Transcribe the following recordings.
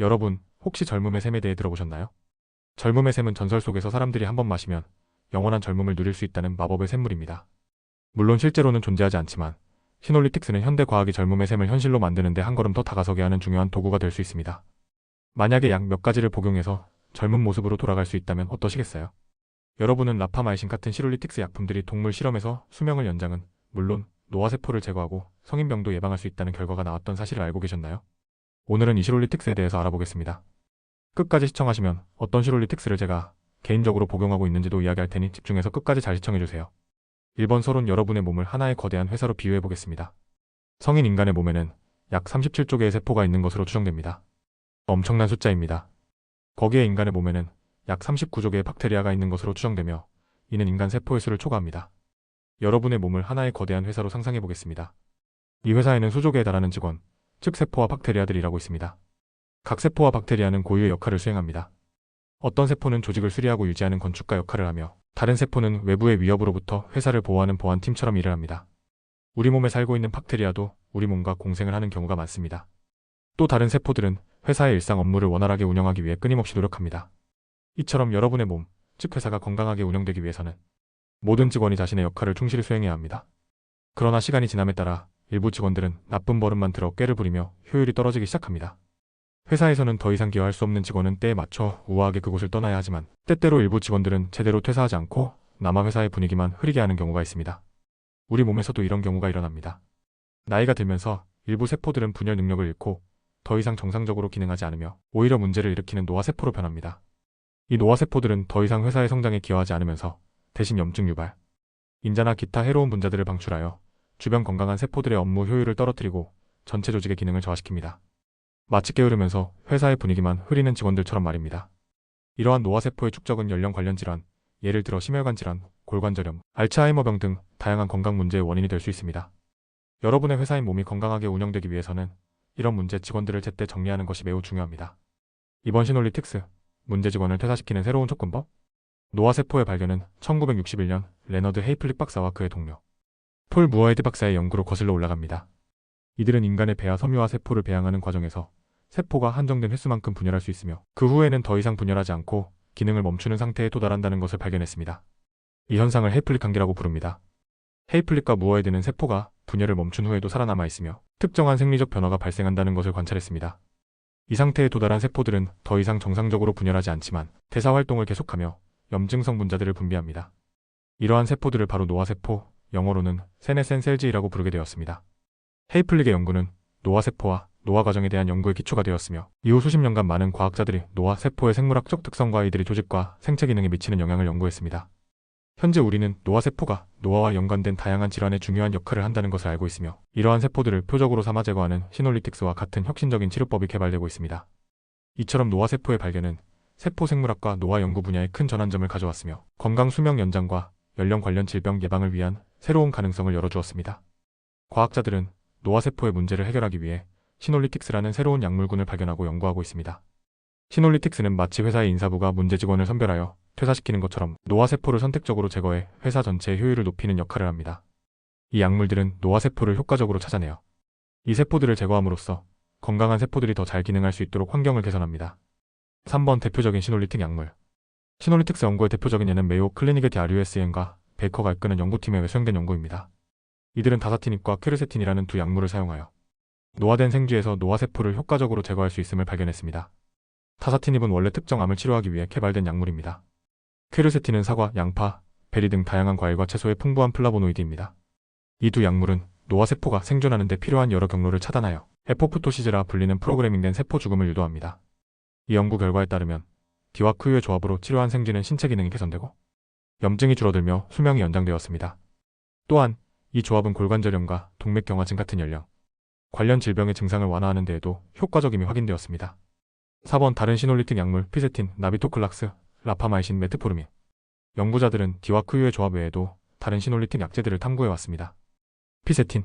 여러분, 혹시 젊음의 샘에 대해 들어보셨나요? 젊음의 샘은 전설 속에서 사람들이 한 번 마시면 영원한 젊음을 누릴 수 있다는 마법의 샘물입니다. 물론 실제로는 존재하지 않지만 시놀리틱스는 현대 과학이 젊음의 샘을 현실로 만드는데 한 걸음 더 다가서게 하는 중요한 도구가 될 수 있습니다. 만약에 약 몇 가지를 복용해서 젊은 모습으로 돌아갈 수 있다면 어떠시겠어요? 여러분은 라파마이신 같은 시놀리틱스 약품들이 동물 실험에서 수명을 연장은 물론 노화세포를 제거하고 성인병도 예방할 수 있다는 결과가 나왔던 사실을 알고 계셨나요? 오늘은 이 시롤리틱스에 대해서 알아보겠습니다. 끝까지 시청하시면 어떤 시롤리틱스를 제가 개인적으로 복용하고 있는지도 이야기할 테니 집중해서 끝까지 잘 시청해주세요. 1번 서론 여러분의 몸을 하나의 거대한 회사로 비유해보겠습니다. 성인 인간의 몸에는 약 37조 개의 세포가 있는 것으로 추정됩니다. 엄청난 숫자입니다. 거기에 인간의 몸에는 약 39조 개의 박테리아가 있는 것으로 추정되며 이는 인간 세포의 수를 초과합니다. 여러분의 몸을 하나의 거대한 회사로 상상해보겠습니다. 이 회사에는 수조 개에 달하는 직원, 즉 세포와 박테리아들이 일하고 있습니다. 각 세포와 박테리아는 고유의 역할을 수행합니다. 어떤 세포는 조직을 수리하고 유지하는 건축가 역할을 하며 다른 세포는 외부의 위협으로부터 회사를 보호하는 보안팀처럼 일을 합니다. 우리 몸에 살고 있는 박테리아도 우리 몸과 공생을 하는 경우가 많습니다. 또 다른 세포들은 회사의 일상 업무를 원활하게 운영하기 위해 끊임없이 노력합니다. 이처럼 여러분의 몸, 즉 회사가 건강하게 운영되기 위해서는 모든 직원이 자신의 역할을 충실히 수행해야 합니다. 그러나 시간이 지남에 따라 일부 직원들은 나쁜 버릇만 들어 꾀를 부리며 효율이 떨어지기 시작합니다. 회사에서는 더 이상 기여할 수 없는 직원은 때에 맞춰 우아하게 그곳을 떠나야 하지만 때때로 일부 직원들은 제대로 퇴사하지 않고 남아 회사의 분위기만 흐리게 하는 경우가 있습니다. 우리 몸에서도 이런 경우가 일어납니다. 나이가 들면서 일부 세포들은 분열 능력을 잃고 더 이상 정상적으로 기능하지 않으며 오히려 문제를 일으키는 노화세포로 변합니다. 이 노화세포들은 더 이상 회사의 성장에 기여하지 않으면서 대신 염증 유발, 인자나 기타 해로운 분자들을 방출하여 주변 건강한 세포들의 업무 효율을 떨어뜨리고 전체 조직의 기능을 저하시킵니다. 마치 게으르면서 회사의 분위기만 흐리는 직원들처럼 말입니다. 이러한 노화세포의 축적은 연령 관련 질환, 예를 들어 심혈관 질환, 골관절염, 알츠하이머병 등 다양한 건강 문제의 원인이 될 수 있습니다. 여러분의 회사인 몸이 건강하게 운영되기 위해서는 이런 문제 직원들을 제때 정리하는 것이 매우 중요합니다. 이번 시놀리틱스, 문제 직원을 퇴사시키는 새로운 접근법? 노화세포의 발견은 1961년 레너드 헤이플릭 박사와 그의 동료 폴 무어헤드 박사의 연구로 거슬러 올라갑니다. 이들은 인간의 배아 섬유화 세포를 배양하는 과정에서 세포가 한정된 횟수만큼 분열할 수 있으며 그 후에는 더 이상 분열하지 않고 기능을 멈추는 상태에 도달한다는 것을 발견했습니다. 이 현상을 헤이플릭 한계라고 부릅니다. 헤이플릭과 무어헤드는 세포가 분열을 멈춘 후에도 살아남아 있으며 특정한 생리적 변화가 발생한다는 것을 관찰했습니다. 이 상태에 도달한 세포들은 더 이상 정상적으로 분열하지 않지만 대사 활동을 계속하며 염증성 분자들을 분비합니다. 이러한 세포들을 바로 노화세포, 영어로는 세네센 셀즈이라고 부르게 되었습니다. 헤이플릭의 연구는 노화세포와 노화 과정에 대한 연구의 기초가 되었으며 이후 수십 년간 많은 과학자들이 노화세포의 생물학적 특성과 이들이 조직과 생체 기능에 미치는 영향을 연구했습니다. 현재 우리는 노화세포가 노화와 연관된 다양한 질환에 중요한 역할을 한다는 것을 알고 있으며 이러한 세포들을 표적으로 삼아 제거하는 시놀리틱스와 같은 혁신적인 치료법이 개발되고 있습니다. 이처럼 노화세포의 발견은 세포 생물학과 노화 연구 분야에 큰 전환점을 가져왔으며 건강 수명 연장과 연령 관련 질병 예방을 위한 새로운 가능성을 열어주었습니다. 과학자들은 노화세포의 문제를 해결하기 위해 시놀리틱스라는 새로운 약물군을 발견하고 연구하고 있습니다. 시놀리틱스는 마치 회사의 인사부가 문제 직원을 선별하여 퇴사시키는 것처럼 노화세포를 선택적으로 제거해 회사 전체의 효율을 높이는 역할을 합니다. 이 약물들은 노화세포를 효과적으로 찾아내어 이 세포들을 제거함으로써 건강한 세포들이 더 잘 기능할 수 있도록 환경을 개선합니다. 3번 대표적인 시놀리틱 약물. 시놀리틱스 연구의 대표적인 예는 메요 클리닉의 DRUSN과 베이커가 이끄는 연구팀에 수행된 연구입니다. 이들은 다사티닙과 퀘르세틴이라는 두 약물을 사용하여 노화된 생쥐에서 노화세포를 효과적으로 제거할 수 있음을 발견했습니다. 다사티닙은 원래 특정 암을 치료하기 위해 개발된 약물입니다. 퀘르세틴은 사과, 양파, 베리 등 다양한 과일과 채소의 풍부한 플라보노이드입니다. 이 두 약물은 노화세포가 생존하는 데 필요한 여러 경로를 차단하여 에포프토시즈라 불리는 프로그래밍된 세포 죽음을 유도합니다. 이 연구 결과에 따르면 D와 Q의 조합으로 치료한 생쥐는 신체 기능이 개선되고 염증이 줄어들며 수명이 연장되었습니다. 또한 이 조합은 골관절염과 동맥경화증 같은 연령 관련 질병의 증상을 완화하는 데에도 효과적임이 확인되었습니다. 4번 다른 시놀리틱 약물 피세틴, 나비토클락스, 라파마이신, 메트포르민. 연구자들은 D와 Q의 조합 외에도 다른 시놀리틱 약제들을 탐구해왔습니다. 피세틴.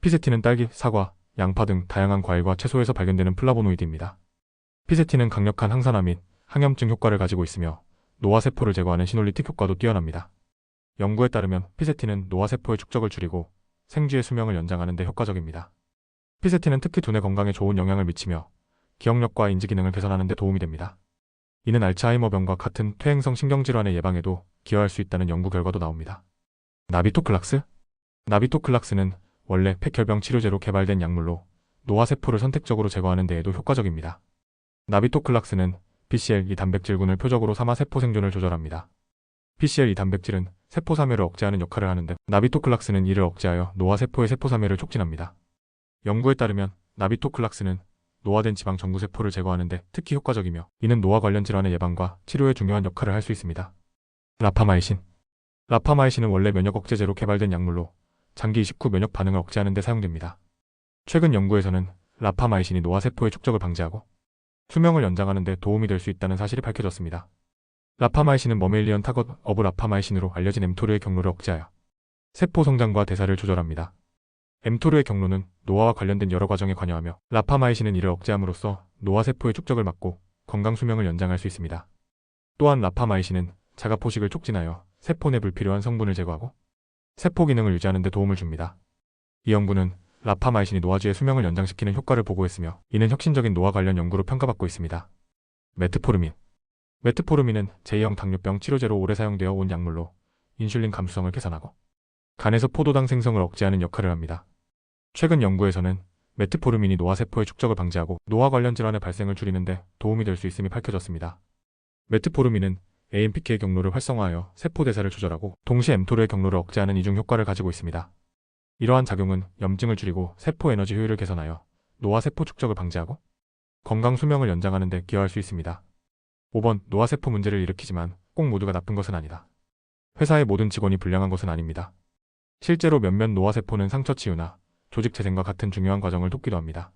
피세틴은 딸기, 사과, 양파 등 다양한 과일과 채소에서 발견되는 플라보노이드입니다. 피세틴은 강력한 항산화 및 항염증 효과를 가지고 있으며 노화세포를 제거하는 시놀리틱 효과도 뛰어납니다. 연구에 따르면 피세틴은 노화세포의 축적을 줄이고 생쥐의 수명을 연장하는 데 효과적입니다. 피세틴은 특히 두뇌 건강에 좋은 영향을 미치며 기억력과 인지 기능을 개선하는 데 도움이 됩니다. 이는 알츠하이머병과 같은 퇴행성 신경질환의 예방에도 기여할 수 있다는 연구 결과도 나옵니다. 나비토클락스? 나비토클락스는 원래 폐결병 치료제로 개발된 약물로 노화세포를 선택적으로 제거하는 데에도 효과적입니다. 나비토클락스는 BCL2 단백질군을 표적으로 삼아 세포 생존을 조절합니다. BCL2 단백질은 세포 사멸을 억제하는 역할을 하는데 나비토클락스는 이를 억제하여 노화세포의 세포 사멸을 촉진합니다. 연구에 따르면 나비토클락스는 노화된 지방 정구세포를 제거하는 데 특히 효과적이며 이는 노화 관련 질환의 예방과 치료에 중요한 역할을 할 수 있습니다. 라파마이신. 라파마이신은 원래 면역 억제제로 개발된 약물로 장기 이식 후 면역 반응을 억제하는 데 사용됩니다. 최근 연구에서는 라파마이신이 노화세포의 축적을 방지하고 수명을 연장하는 데 도움이 될 수 있다는 사실이 밝혀졌습니다. 라파마이신은 머메일리언 타겟 오브 라파마이신으로 알려진 엠토르의 경로를 억제하여 세포 성장과 대사를 조절합니다. 엠토르의 경로는 노화와 관련된 여러 과정에 관여하며 라파마이신은 이를 억제함으로써 노화세포의 축적을 막고 건강 수명을 연장할 수 있습니다. 또한 라파마이신은 자가포식을 촉진하여 세포 내 불필요한 성분을 제거하고 세포 기능을 유지하는 데 도움을 줍니다. 이 연구는 라파마이신이 노화주의 수명을 연장시키는 효과를 보고했으며 이는 혁신적인 노화 관련 연구로 평가받고 있습니다. 메트포르민. 메트포르민은 제2형 당뇨병 치료제로 오래 사용되어 온 약물로 인슐린 감수성을 개선하고 간에서 포도당 생성을 억제하는 역할을 합니다. 최근 연구에서는 메트포르민이 노화세포의 축적을 방지하고 노화 관련 질환의 발생을 줄이는 데 도움이 될 수 있음이 밝혀졌습니다. 메트포르민은 AMPK의 경로를 활성화하여 세포 대사를 조절하고 동시에 엠토르의 경로를 억제하는 이중 효과를 가지고 있습니다. 이러한 작용은 염증을 줄이고 세포 에너지 효율을 개선하여 노화세포 축적을 방지하고 건강 수명을 연장하는 데 기여할 수 있습니다. 5번 노화세포 문제를 일으키지만 꼭 모두가 나쁜 것은 아니다. 회사의 모든 직원이 불량한 것은 아닙니다. 실제로 몇몇 노화세포는 상처 치유나 조직 재생과 같은 중요한 과정을 돕기도 합니다.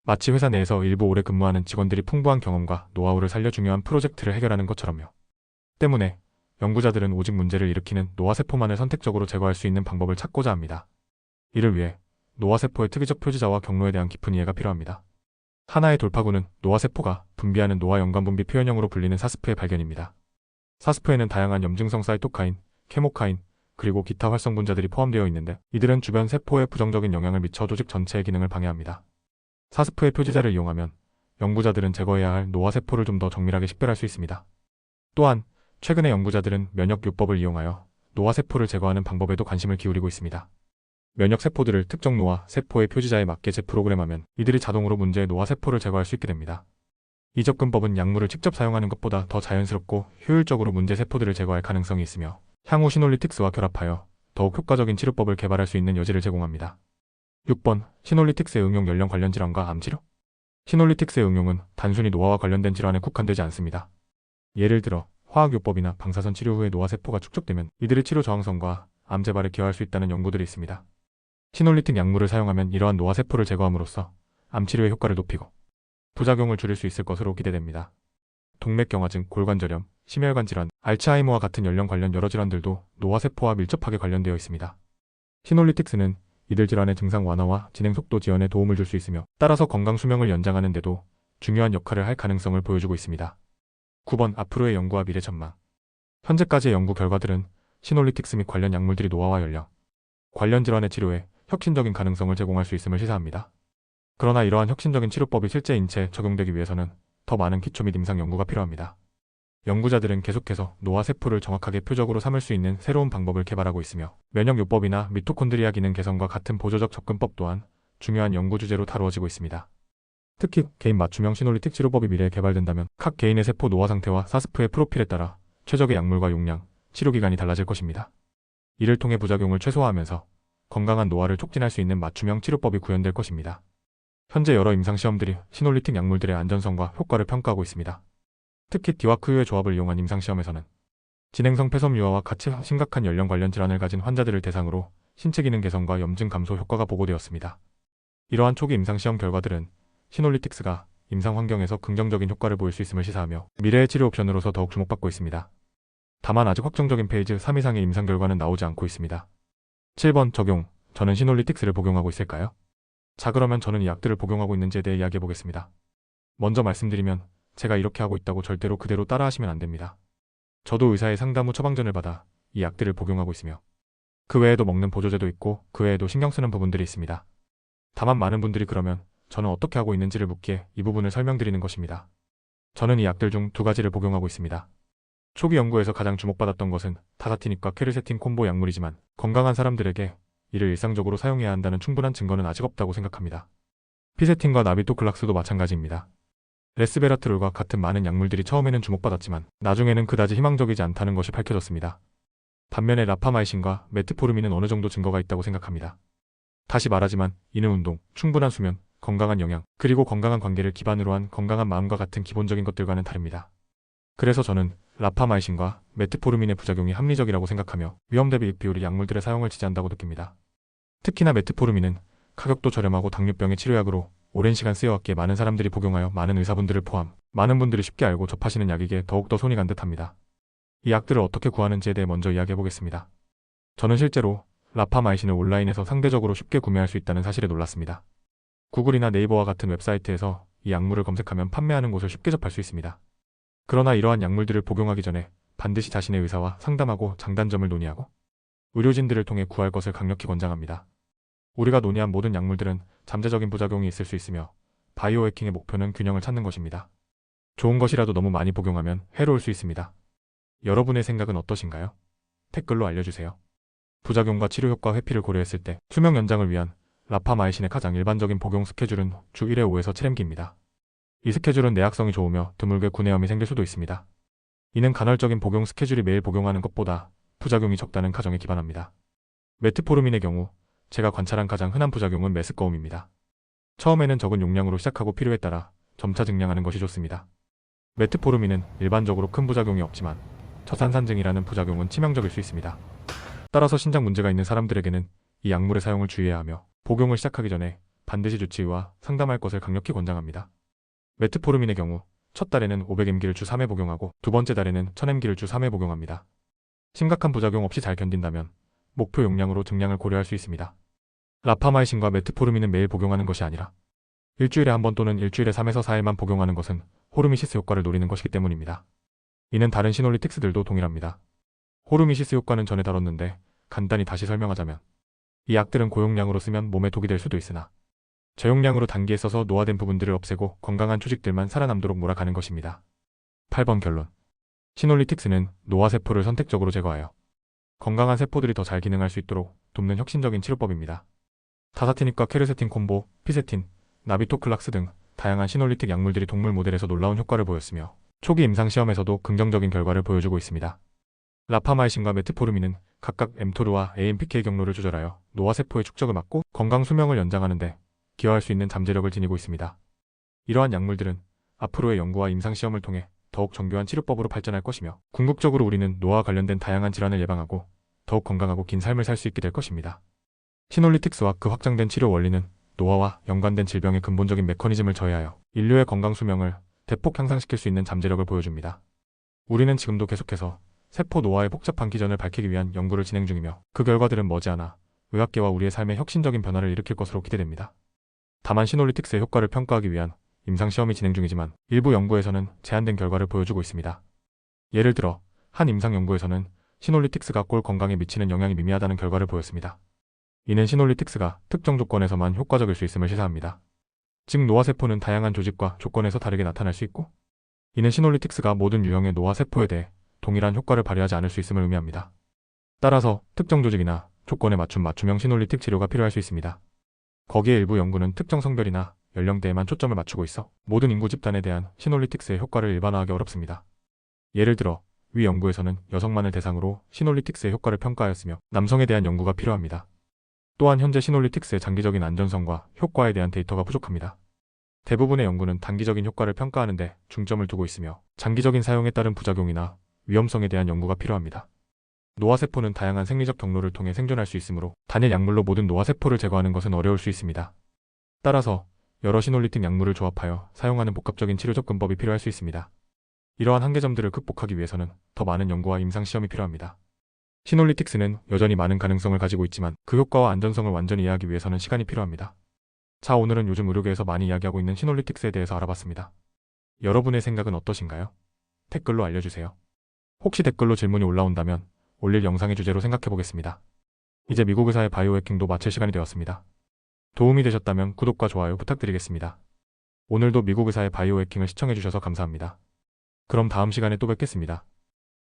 마치 회사 내에서 일부 오래 근무하는 직원들이 풍부한 경험과 노하우를 살려 중요한 프로젝트를 해결하는 것처럼요. 때문에 연구자들은 오직 문제를 일으키는 노화세포만을 선택적으로 제거할 수 있는 방법을 찾고자 합니다. 이를 위해 노화세포의 특이적 표지자와 경로에 대한 깊은 이해가 필요합니다. 하나의 돌파구는 노화세포가 분비하는 노화연관분비 표현형으로 불리는 사스프의 발견입니다. 사스프에는 다양한 염증성 사이토카인, 케모카인, 그리고 기타 활성분자들이 포함되어 있는데 이들은 주변 세포에 부정적인 영향을 미쳐 조직 전체의 기능을 방해합니다. 사스프의 표지자를 이용하면 연구자들은 제거해야 할 노화세포를 좀 더 정밀하게 식별할 수 있습니다. 또한 최근의 연구자들은 면역요법을 이용하여 노화세포를 제거하는 방법에도 관심을 기울이고 있습니다. 면역세포들을 특정 노화세포의 표지자에 맞게 재프로그램하면 이들이 자동으로 문제의 노화세포를 제거할 수 있게 됩니다. 이 접근법은 약물을 직접 사용하는 것보다 더 자연스럽고 효율적으로 문제 세포들을 제거할 가능성이 있으며 향후 시놀리틱스와 결합하여 더욱 효과적인 치료법을 개발할 수 있는 여지를 제공합니다. 6번 시놀리틱스의 응용 연령 관련 질환과 암치료? 시놀리틱스의 응용은 단순히 노화와 관련된 질환에 국한되지 않습니다. 예를 들어 화학요법이나 방사선 치료 후에 노화세포가 축적되면 이들의 치료 저항성과 암 재발에 기여할 수 있다는 연구들이 있습니다. 시놀리틱 약물을 사용하면 이러한 노화세포를 제거함으로써 암치료의 효과를 높이고 부작용을 줄일 수 있을 것으로 기대됩니다. 동맥경화증, 골관절염, 심혈관 질환, 알츠하이머와 같은 연령 관련 여러 질환들도 노화세포와 밀접하게 관련되어 있습니다. 시놀리틱스는 이들 질환의 증상 완화와 진행 속도 지연에 도움을 줄 수 있으며 따라서 건강 수명을 연장하는 데도 중요한 역할을 할 가능성을 보여주고 있습니다. 9번 앞으로의 연구와 미래 전망. 현재까지의 연구 결과들은 시놀리틱스 및 관련 약물들이 노화와 연령, 관련 질환의 치료에 혁신적인 가능성을 제공할 수 있음을 시사합니다. 그러나 이러한 혁신적인 치료법이 실제 인체에 적용되기 위해서는 더 많은 기초 및 임상 연구가 필요합니다. 연구자들은 계속해서 노화세포를 정확하게 표적으로 삼을 수 있는 새로운 방법을 개발하고 있으며 면역요법이나 미토콘드리아 기능 개선과 같은 보조적 접근법 또한 중요한 연구 주제로 다루어지고 있습니다. 특히 개인 맞춤형 시놀리틱 치료법이 미래에 개발된다면 각 개인의 세포 노화 상태와 사스프의 프로필에 따라 최적의 약물과 용량, 치료기간이 달라질 것입니다. 이를 통해 부작용을 최소화하면서 건강한 노화를 촉진할 수 있는 맞춤형 치료법이 구현될 것입니다. 현재 여러 임상시험들이 시놀리틱 약물들의 안전성과 효과를 평가하고 있습니다. 특히 디와크유의 조합을 이용한 임상시험에서는 진행성 폐섬 유화와 같이 심각한 연령 관련 질환을 가진 환자들을 대상으로 신체 기능 개선과 염증 감소 효과가 보고되었습니다. 이러한 초기 임상시험 결과들은 시놀리틱스가 임상 환경에서 긍정적인 효과를 보일 수 있음을 시사하며 미래의 치료 옵션으로서 더욱 주목받고 있습니다. 다만 아직 확정적인 페이지 3 이상의 임상 결과는 나오지 않고 있습니다. 7번 적용. 저는 시놀리틱스를 복용하고 있을까요? 자, 그러면 저는 이 약들을 복용하고 있는지에 대해 이야기해 보겠습니다. 먼저 말씀드리면 제가 이렇게 하고 있다고 절대로 그대로 따라하시면 안 됩니다. 저도 의사의 상담 후 처방전을 받아 이 약들을 복용하고 있으며 그 외에도 먹는 보조제도 있고 그 외에도 신경 쓰는 부분들이 있습니다. 다만 많은 분들이 그러면 저는 어떻게 하고 있는지를 묻기에 이 부분을 설명드리는 것입니다. 저는 이 약들 중 두 가지를 복용하고 있습니다. 초기 연구에서 가장 주목받았던 것은 타사티닙과 케르세틴 콤보 약물이지만 건강한 사람들에게 이를 일상적으로 사용해야 한다는 충분한 증거는 아직 없다고 생각합니다. 피세틴과 나비토클락스도 마찬가지입니다. 레스베라트롤과 같은 많은 약물들이 처음에는 주목받았지만 나중에는 그다지 희망적이지 않다는 것이 밝혀졌습니다. 반면에 라파마이신과 메트포르민은 어느 정도 증거가 있다고 생각합니다. 다시 말하지만 이는 운동, 충분한 수면, 건강한 영양, 그리고 건강한 관계를 기반으로 한 건강한 마음과 같은 기본적인 것들과는 다릅니다. 그래서 저는 라파마이신과 메트포르민의 부작용이 합리적이라고 생각하며 위험 대비 이익 비율이 약물들의 사용을 지지한다고 느낍니다. 특히나 메트포르민은 가격도 저렴하고 당뇨병의 치료약으로 오랜 시간 쓰여왔기에 많은 사람들이 복용하여 많은 의사분들을 포함 많은 분들이 쉽게 알고 접하시는 약이기에 더욱더 손이 간 듯합니다. 이 약들을 어떻게 구하는지에 대해 먼저 이야기해보겠습니다. 저는 실제로 라파마이신을 온라인에서 상대적으로 쉽게 구매할 수 있다는 사실에 놀랐습니다. 구글이나 네이버와 같은 웹사이트에서 이 약물을 검색하면 판매하는 곳을 쉽게 접할 수 있습니다. 그러나 이러한 약물들을 복용하기 전에 반드시 자신의 의사와 상담하고 장단점을 논의하고 의료진들을 통해 구할 것을 강력히 권장합니다. 우리가 논의한 모든 약물들은 잠재적인 부작용이 있을 수 있으며 바이오 해킹의 목표는 균형을 찾는 것입니다. 좋은 것이라도 너무 많이 복용하면 해로울 수 있습니다. 여러분의 생각은 어떠신가요? 댓글로 알려주세요. 부작용과 치료 효과 회피를 고려했을 때 수명 연장을 위한 라파마이신의 가장 일반적인 복용 스케줄은 주 1회 5에서 7회입니다. 이 스케줄은 내약성이 좋으며 드물게 구내염이 생길 수도 있습니다. 이는 간헐적인 복용 스케줄이 매일 복용하는 것보다 부작용이 적다는 가정에 기반합니다. 메트포르민의 경우 제가 관찰한 가장 흔한 부작용은 메스꺼움입니다. 처음에는 적은 용량으로 시작하고 필요에 따라 점차 증량하는 것이 좋습니다. 메트포르민은 일반적으로 큰 부작용이 없지만 저산산증이라는 부작용은 치명적일 수 있습니다. 따라서 신장 문제가 있는 사람들에게는 이 약물의 사용을 주의해야 하며 복용을 시작하기 전에 반드시 주치의와 상담할 것을 강력히 권장합니다. 메트포르민의 경우 첫 달에는 500mg를 주 3회 복용하고 두 번째 달에는 1000mg를 주 3회 복용합니다. 심각한 부작용 없이 잘 견딘다면 목표 용량으로 증량을 고려할 수 있습니다. 라파마이신과 메트포르민은 매일 복용하는 것이 아니라 일주일에 한 번 또는 일주일에 3에서 4일만 복용하는 것은 호르미시스 효과를 노리는 것이기 때문입니다. 이는 다른 시놀리틱스들도 동일합니다. 호르미시스 효과는 전에 다뤘는데 간단히 다시 설명하자면 이 약들은 고용량으로 쓰면 몸에 독이 될 수도 있으나 저용량으로 단기에 써서 노화된 부분들을 없애고 건강한 조직들만 살아남도록 몰아가는 것입니다. 8번 결론. 시놀리틱스는 노화세포를 선택적으로 제거하여 건강한 세포들이 더 잘 기능할 수 있도록 돕는 혁신적인 치료법입니다. 타사티닙과 케르세틴 콤보, 피세틴, 나비토클락스 등 다양한 시놀리틱 약물들이 동물 모델에서 놀라운 효과를 보였으며 초기 임상 시험에서도 긍정적인 결과를 보여주고 있습니다. 라파마이신과 메트포르민은 각각 엠토르와 AMPK 경로를 조절하여 노화세포의 축적을 막고 건강 수명을 연장하는 데 기여할 수 있는 잠재력을 지니고 있습니다. 이러한 약물들은 앞으로의 연구와 임상 시험을 통해 더욱 정교한 치료법으로 발전할 것이며 궁극적으로 우리는 노화와 관련된 다양한 질환을 예방하고 더욱 건강하고 긴 삶을 살 수 있게 될 것입니다. 시놀리틱스와 그 확장된 치료 원리는 노화와 연관된 질병의 근본적인 메커니즘을 저해하여 인류의 건강 수명을 대폭 향상시킬 수 있는 잠재력을 보여줍니다. 우리는 지금도 계속해서 세포 노화의 복잡한 기전을 밝히기 위한 연구를 진행 중이며 그 결과들은 머지않아 의학계와 우리의 삶에 혁신적인 변화를 일으킬 것으로 기대됩니다. 다만 시놀리틱스의 효과를 평가하기 위한 임상시험이 진행 중이지만 일부 연구에서는 제한된 결과를 보여주고 있습니다. 예를 들어 한 임상 연구에서는 시놀리틱스가 꼴 건강에 미치는 영향이 미미하다는 결과를 보였습니다. 이는 시놀리틱스가 특정 조건에서만 효과적일 수 있음을 시사합니다. 즉 노화세포는 다양한 조직과 조건에서 다르게 나타날 수 있고 이는 시놀리틱스가 모든 유형의 노화세포에 대해 동일한 효과를 발휘하지 않을 수 있음을 의미합니다. 따라서 특정 조직이나 조건에 맞춘 맞춤형 시놀리틱 치료가 필요할 수 있습니다. 거기에 일부 연구는 특정 성별이나 연령대에만 초점을 맞추고 있어 모든 인구 집단에 대한 시놀리틱스의 효과를 일반화하기 어렵습니다. 예를 들어 위 연구에서는 여성만을 대상으로 시놀리틱스의 효과를 평가하였으며 남성에 대한 연구가 필요합니다. 또한 현재 시놀리틱스의 장기적인 안전성과 효과에 대한 데이터가 부족합니다. 대부분의 연구는 단기적인 효과를 평가하는 데 중점을 두고 있으며 장기적인 사용에 따른 부작용이나 위험성에 대한 연구가 필요합니다. 노화세포는 다양한 생리적 경로를 통해 생존할 수 있으므로 단일 약물로 모든 노화세포를 제거하는 것은 어려울 수 있습니다. 따라서 여러 시놀리틱 약물을 조합하여 사용하는 복합적인 치료 접근법이 필요할 수 있습니다. 이러한 한계점들을 극복하기 위해서는 더 많은 연구와 임상시험이 필요합니다. 시놀리틱스는 여전히 많은 가능성을 가지고 있지만 그 효과와 안전성을 완전히 이해하기 위해서는 시간이 필요합니다. 자, 오늘은 요즘 의료계에서 많이 이야기하고 있는 시놀리틱스에 대해서 알아봤습니다. 여러분의 생각은 어떠신가요? 댓글로 알려주세요. 혹시 댓글로 질문이 올라온다면 올릴 영상의 주제로 생각해보겠습니다. 이제 미국 의사의 바이오 해킹도 마칠 시간이 되었습니다. 도움이 되셨다면 구독과 좋아요 부탁드리겠습니다. 오늘도 미국 의사의 바이오 해킹을 시청해주셔서 감사합니다. 그럼 다음 시간에 또 뵙겠습니다.